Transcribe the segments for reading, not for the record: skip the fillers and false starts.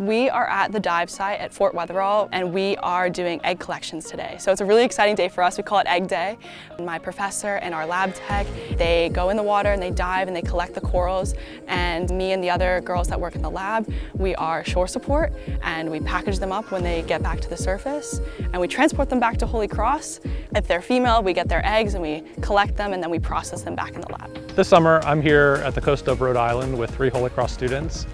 We are at the dive site at Fort Wetherall, and we are doing egg collections today. So it's a really exciting day for us. We call it Egg Day. My professor and our lab tech, they go in the water and they dive and they collect the corals. And me and the other girls that work in the lab, we are shore support, and we package them up when they get back to the surface. And we transport them back to Holy Cross. If they're female, we get their eggs and we collect them and then we process them back in the lab. This summer, I'm here at the coast of Rhode Island with 3 Holy Cross students,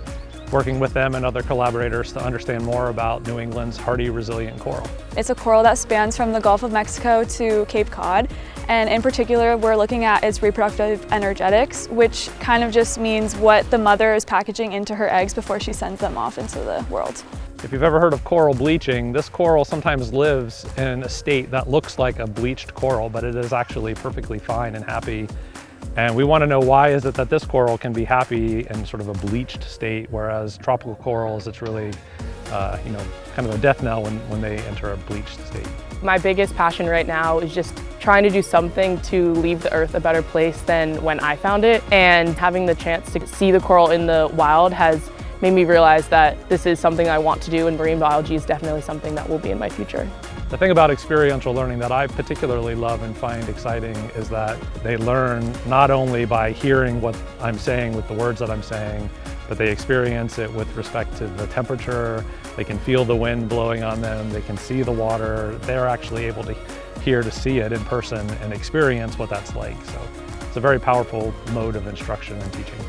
working with them and other collaborators to understand more about New England's hardy, resilient coral. It's a coral that spans from the Gulf of Mexico to Cape Cod, and in particular we're looking at its reproductive energetics, which kind of just means what the mother is packaging into her eggs before she sends them off into the world. If you've ever heard of coral bleaching, this coral sometimes lives in a state that looks like a bleached coral, but it is actually perfectly fine and happy. And we want to know, why is it that this coral can be happy in sort of a bleached state, whereas tropical corals, it's really, kind of a death knell when they enter a bleached state. My biggest passion right now is just trying to do something to leave the earth a better place than when I found it. And having the chance to see the coral in the wild has made me realize that this is something I want to do, and marine biology is definitely something that will be in my future. The thing about experiential learning that I particularly love and find exciting is that they learn not only by hearing what I'm saying with the words that I'm saying, but they experience it with respect to the temperature. They can feel the wind blowing on them, they can see the water. They're actually able to see it in person and experience what that's like. So it's a very powerful mode of instruction and teaching.